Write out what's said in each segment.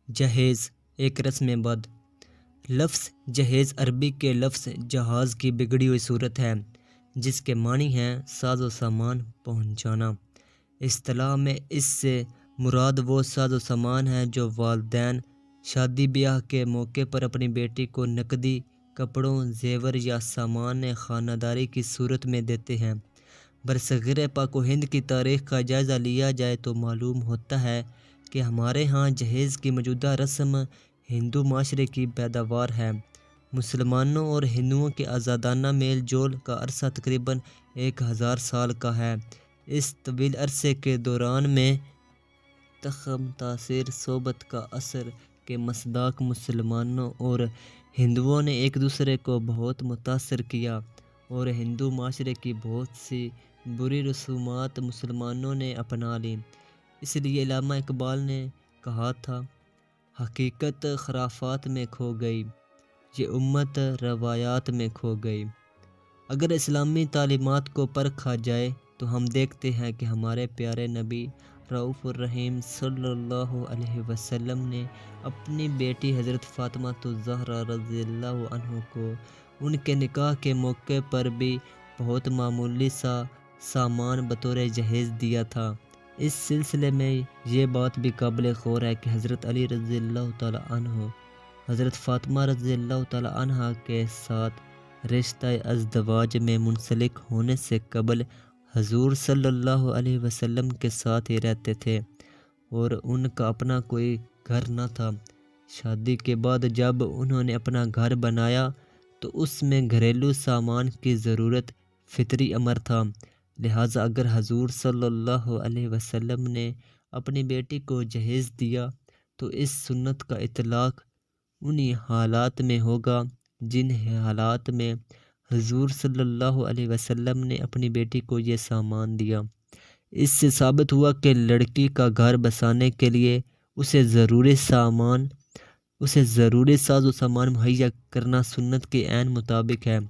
جہیز ایک رسم بد۔ لفظ جہیز عربی کے لفظ جہاز کی بگڑی ہوئی صورت ہے، جس کے معنی ہیں ساز و سامان پہنچانا۔ اصطلاح میں اس سے مراد وہ ساز و سامان ہے جو والدین شادی بیاہ کے موقع پر اپنی بیٹی کو نقدی، کپڑوں، زیور یا سامان خانہ داری کی صورت میں دیتے ہیں۔ برصغیر پاک و ہند کی تاریخ کا جائزہ لیا جائے تو معلوم ہوتا ہے کہ ہمارے ہاں جہیز کی موجودہ رسم ہندو معاشرے کی پیداوار ہے۔ مسلمانوں اور ہندوؤں کے آزادانہ میل جول کا عرصہ تقریباً 1000 سال کا ہے۔ اس طویل عرصے کے دوران میں تخم تاثیر صحبت کا اثر کے مصداق مسلمانوں اور ہندوؤں نے ایک دوسرے کو بہت متاثر کیا، اور ہندو معاشرے کی بہت سی بری رسومات مسلمانوں نے اپنا لیں۔ اس لیے علامہ اقبال نے کہا تھا، حقیقت خرافات میں کھو گئی، یہ امت روایات میں کھو گئی۔ اگر اسلامی تعلیمات کو پرکھا جائے تو ہم دیکھتے ہیں کہ ہمارے پیارے نبی رؤوف الرحیم صلی اللہ علیہ وسلم نے اپنی بیٹی حضرت فاطمہ الزہرا رضی اللہ عنہا کو ان کے نکاح کے موقع پر بھی بہت معمولی سا سامان بطور جہیز دیا تھا۔ اس سلسلے میں یہ بات بھی قابل غور ہے کہ حضرت علی رضی اللہ تعالیٰ عنہ حضرت فاطمہ رضی اللہ تعالیٰ عنہا کے ساتھ رشتہ ازدواج میں منسلک ہونے سے قبل حضور صلی اللہ علیہ وسلم کے ساتھ ہی رہتے تھے، اور ان کا اپنا کوئی گھر نہ تھا۔ شادی کے بعد جب انہوں نے اپنا گھر بنایا تو اس میں گھریلو سامان کی ضرورت فطری امر تھا، لہٰذا اگر حضور صلی اللہ علیہ وسلم نے اپنی بیٹی کو جہیز دیا تو اس سنت کا اطلاق انہی حالات میں ہوگا جن حالات میں حضور صلی اللہ علیہ وسلم نے اپنی بیٹی کو یہ سامان دیا۔ اس سے ثابت ہوا کہ لڑکی کا گھر بسانے کے لیے اسے ضروری ساز و سامان مہیا کرنا سنت کے عین مطابق ہے،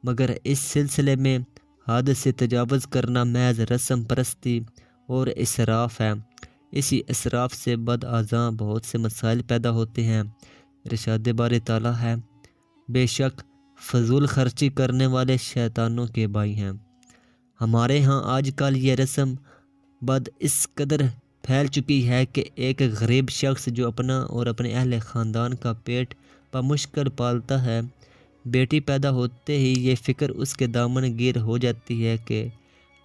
مگر اس سلسلے میں حد سے تجاوز کرنا محض رسم پرستی اور اسراف ہے۔ اسی اسراف سے بعد ازاں بہت سے مسائل پیدا ہوتے ہیں۔ ارشاد باری تعالیٰ ہے، بے شک فضول خرچی کرنے والے شیطانوں کے بھائی ہیں۔ ہمارے ہاں آج کل یہ رسم بد اس قدر پھیل چکی ہے کہ ایک غریب شخص جو اپنا اور اپنے اہل خاندان کا پیٹ بمشکل پالتا ہے، بیٹی پیدا ہوتے ہی یہ فکر اس کے دامن گیر ہو جاتی ہے کہ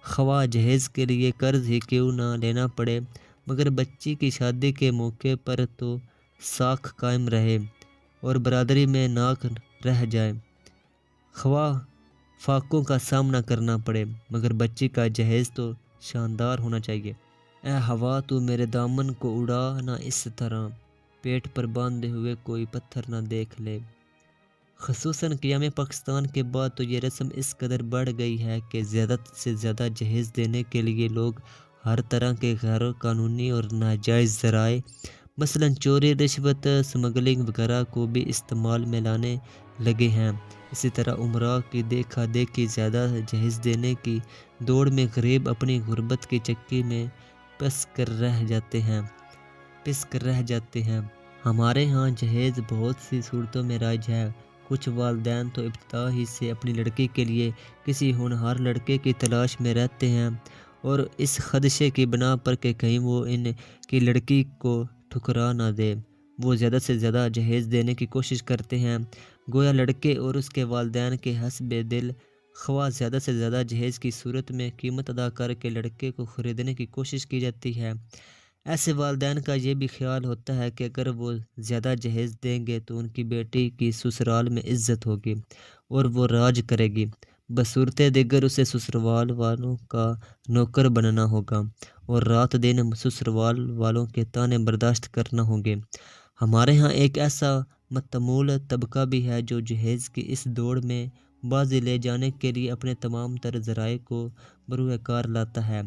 خواہ جہیز کے لیے قرض ہی کیوں نہ لینا پڑے مگر بچی کی شادی کے موقع پر تو ساکھ قائم رہے اور برادری میں ناک رہ جائے، خواہ فاقوں کا سامنا کرنا پڑے مگر بچی کا جہیز تو شاندار ہونا چاہیے۔ اے ہوا تو میرے دامن کو اڑا نہ اس طرح، پیٹ پر باندھے ہوئے کوئی پتھر نہ دیکھ لے۔ خصوصاً قیام پاکستان کے بعد تو یہ رسم اس قدر بڑھ گئی ہے کہ زیادہ سے زیادہ جہیز دینے کے لیے لوگ ہر طرح کے غیر قانونی اور ناجائز ذرائع مثلاً چوری، رشوت، سمگلنگ وغیرہ کو بھی استعمال میں لانے لگے ہیں۔ اسی طرح امراء کی دیکھا دیکھی زیادہ جہیز دینے کی دوڑ میں غریب اپنی غربت کی چکی میں پس کر رہ جاتے ہیں۔ ہمارے ہاں جہیز بہت سی صورتوں میں رائج ہے۔ کچھ والدین تو ابتدا ہی سے اپنی لڑکی کے لیے کسی ہونہار لڑکے کی تلاش میں رہتے ہیں، اور اس خدشے کی بنا پر کہ کہیں وہ ان کی لڑکی کو ٹھکرا نہ دے، وہ زیادہ سے زیادہ جہیز دینے کی کوشش کرتے ہیں۔ گویا لڑکے اور اس کے والدین کے حسب دل خواہ زیادہ سے زیادہ جہیز کی صورت میں قیمت ادا کر کے لڑکے کو خریدنے کی کوشش کی جاتی ہے۔ ایسے والدین کا یہ بھی خیال ہوتا ہے کہ اگر وہ زیادہ جہیز دیں گے تو ان کی بیٹی کی سسرال میں عزت ہوگی اور وہ راج کرے گی، بصورت دیگر اسے سسرال والوں کا نوکر بننا ہوگا اور رات دن سسرال والوں کے طعنے برداشت کرنا ہوں گے۔ ہمارے ہاں ایک ایسا متمول طبقہ بھی ہے جو جہیز کی اس دوڑ میں بازی لے جانے کے لیے اپنے تمام تر ذرائع کو بروئے کار لاتا ہے۔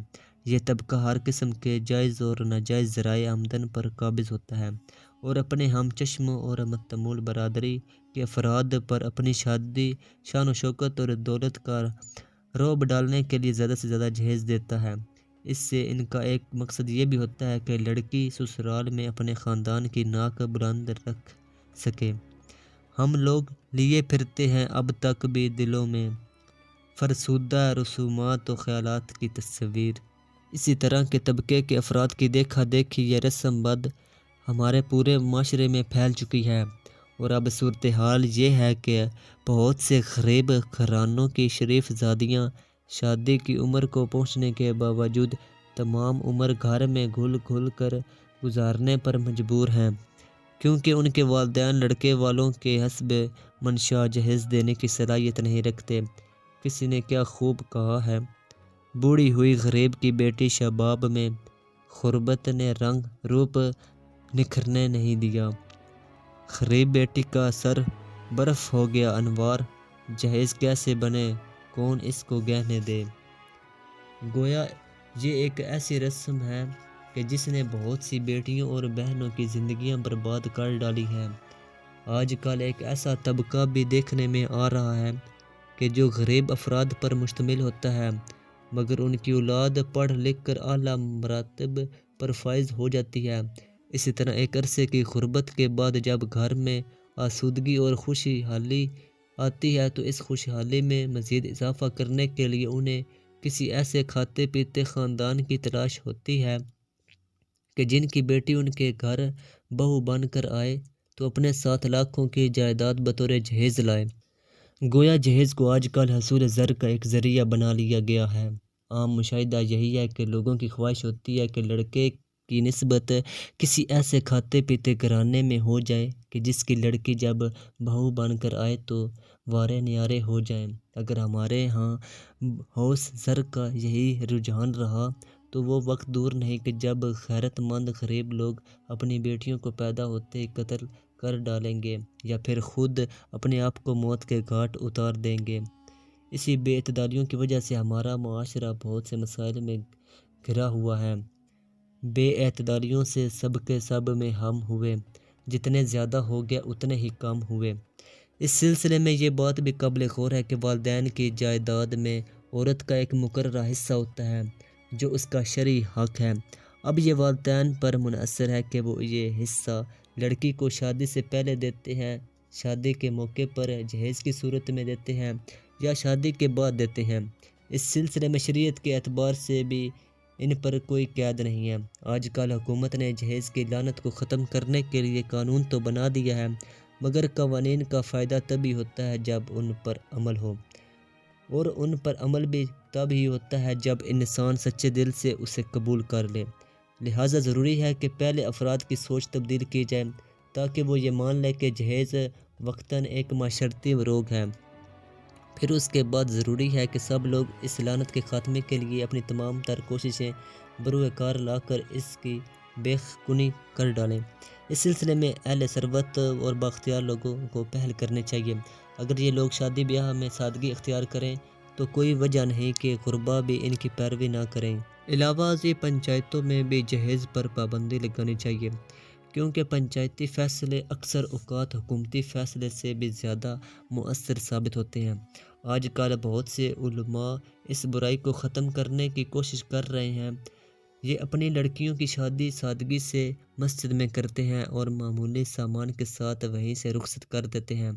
یہ طبقہ ہر قسم کے جائز اور ناجائز ذرائع آمدن پر قابض ہوتا ہے اور اپنے ہم چشموں اور متمول برادری کے افراد پر اپنی شادی، شان و شوکت اور دولت کا رعب ڈالنے کے لیے زیادہ سے زیادہ جہیز دیتا ہے۔ اس سے ان کا ایک مقصد یہ بھی ہوتا ہے کہ لڑکی سسرال میں اپنے خاندان کی ناک بلند رکھ سکے۔ ہم لوگ لیے پھرتے ہیں اب تک بھی دلوں میں فرسودہ رسومات و خیالات کی تصویر۔ اسی طرح کے طبقے کے افراد کی دیکھا دیکھی یہ رسم بد ہمارے پورے معاشرے میں پھیل چکی ہے، اور اب صورتحال یہ ہے کہ بہت سے غریب گھرانوں کی شریف زادیاں شادی کی عمر کو پہنچنے کے باوجود تمام عمر گھر میں گھل گھل کر گزارنے پر مجبور ہیں، کیونکہ ان کے والدین لڑکے والوں کے حسب منشا جہیز دینے کی صلاحیت نہیں رکھتے۔ کسی نے کیا خوب کہا ہے، بوڑھی ہوئی غریب کی بیٹی شباب میں غربت نے رنگ روپ نکھرنے نہیں دیا، غریب بیٹی کا سر برف ہو گیا انوار، جہیز کیسے بنے کون اس کو گہنے دے۔ گویا یہ ایک ایسی رسم ہے کہ جس نے بہت سی بیٹیوں اور بہنوں کی زندگیاں برباد کر ڈالی ہیں۔ آج کل ایک ایسا طبقہ بھی دیکھنے میں آ رہا ہے کہ جو غریب افراد پر مشتمل ہوتا ہے، مگر ان کی اولاد پڑھ لکھ کر اعلیٰ مراتب پر فائز ہو جاتی ہے۔ اسی طرح ایک عرصے کی غربت کے بعد جب گھر میں آسودگی اور خوشحالی آتی ہے تو اس خوشحالی میں مزید اضافہ کرنے کے لیے انہیں کسی ایسے کھاتے پیتے خاندان کی تلاش ہوتی ہے کہ جن کی بیٹی ان کے گھر بہو بن کر آئے تو اپنے ساتھ لاکھوں کی جائیداد بطور جہیز لائے۔ گویا جہیز کو آج کل حصول زر کا ایک ذریعہ بنا لیا گیا ہے۔ عام مشاہدہ یہی ہے کہ لوگوں کی خواہش ہوتی ہے کہ لڑکے کی نسبت کسی ایسے کھاتے پیتے گھرانے میں ہو جائے کہ جس کی لڑکی جب بہو بن کر آئے تو وارے نیارے ہو جائیں۔ اگر ہمارے ہاں ہوش زر کا یہی رجحان رہا تو وہ وقت دور نہیں کہ جب غیرت مند غریب لوگ اپنی بیٹیوں کو پیدا ہوتے ہی قتل کر ڈالیں گے یا پھر خود اپنے آپ کو موت کے گھاٹ اتار دیں گے۔ اسی بے اعتدالیوں کی وجہ سے ہمارا معاشرہ بہت سے مسائل میں گھرا ہوا ہے۔ بے اعتدالیوں سے سب کے سب میں ہم ہوئے، جتنے زیادہ ہو گیا اتنے ہی کم ہوئے۔ اس سلسلے میں یہ بات بھی قابل غور ہے کہ والدین کی جائیداد میں عورت کا ایک مقررہ حصہ ہوتا ہے جو اس کا شرعی حق ہے۔ اب یہ والدین پر منحصر ہے کہ وہ یہ حصہ لڑکی کو شادی سے پہلے دیتے ہیں، شادی کے موقع پر جہیز کی صورت میں دیتے ہیں یا شادی کے بعد دیتے ہیں۔ اس سلسلے میں شریعت کے اعتبار سے بھی ان پر کوئی قید نہیں ہے۔ آج کل حکومت نے جہیز کی لعنت کو ختم کرنے کے لیے قانون تو بنا دیا ہے، مگر قوانین کا فائدہ تبھی ہوتا ہے جب ان پر عمل ہو، اور ان پر عمل بھی تب ہی ہوتا ہے جب انسان سچے دل سے اسے قبول کر لے۔ لہٰذا ضروری ہے کہ پہلے افراد کی سوچ تبدیل کی جائے تاکہ وہ یہ مان لے کہ جہیز وقتاً ایک معاشرتی روگ ہے۔ پھر اس کے بعد ضروری ہے کہ سب لوگ اس لعنت کے خاتمے کے لیے اپنی تمام تر کوششیں بروئے کار لا کر اس کی بے خونی کر ڈالیں۔ اس سلسلے میں اہل ثروت اور بااختیار لوگوں کو پہل کرنی چاہیے۔ اگر یہ لوگ شادی بیاہ میں سادگی اختیار کریں تو کوئی وجہ نہیں کہ غربا بھی ان کی پیروی نہ کریں۔ علاوہ ازیں پنچایتوں میں بھی جہیز پر پابندی لگانی چاہیے، کیونکہ پنچایتی فیصلے اکثر اوقات حکومتی فیصلے سے بھی زیادہ مؤثر ثابت ہوتے ہیں۔ آج کل بہت سے علماء اس برائی کو ختم کرنے کی کوشش کر رہے ہیں۔ یہ اپنی لڑکیوں کی شادی سادگی سے مسجد میں کرتے ہیں اور معمولی سامان کے ساتھ وہیں سے رخصت کر دیتے ہیں۔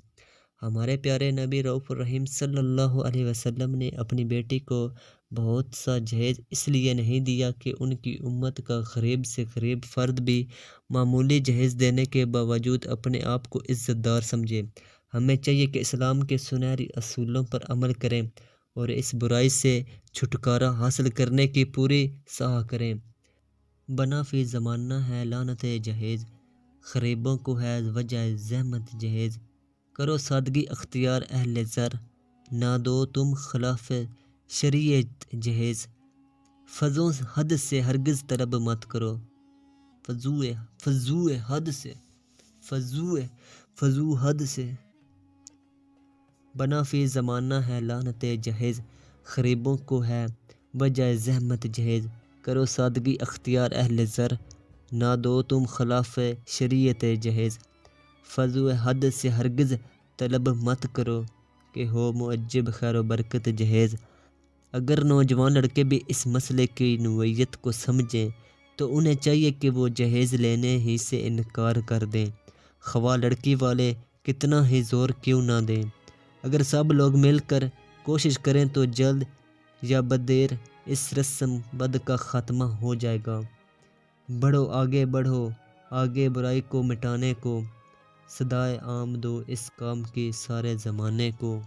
ہمارے پیارے نبی رؤوف الرحیم صلی اللہ علیہ وسلم نے اپنی بیٹی کو بہت سا جہیز اس لیے نہیں دیا کہ ان کی امت کا غریب سے غریب فرد بھی معمولی جہیز دینے کے باوجود اپنے آپ کو عزت دار سمجھے۔ ہمیں چاہیے کہ اسلام کے سنہری اصولوں پر عمل کریں اور اس برائی سے چھٹکارا حاصل کرنے کی پوری سعی کریں۔ بنا فی زمانہ ہے لعنت جہیز، غریبوں کو ہے وجہ زحمت جہیز، کرو سادگی اختیار اہل زر، نہ دو تم خلاف شریعت جہیز، فضو حد سے ہرگز طلب مت کرو، فضو حد سے۔ بنا فی زمانہ ہے لعنت جہیز، غریبوں کو ہے وجہ زحمت جہیز، کرو سادگی اختیار اہل زر، نہ دو تم خلاف شریعت جہیز، فضو حد سے ہرگز طلب مت کرو کہ ہو معجب خیر و برکت جہیز۔ اگر نوجوان لڑکے بھی اس مسئلے کی نوعیت کو سمجھیں تو انہیں چاہیے کہ وہ جہیز لینے ہی سے انکار کر دیں، خواہ لڑکی والے کتنا ہی زور کیوں نہ دیں۔ اگر سب لوگ مل کر کوشش کریں تو جلد یا بدیر اس رسم بد کا خاتمہ ہو جائے گا۔ بڑھو آگے برائی کو مٹانے کو، صدائے عام دو اس کام کی سارے زمانے کو۔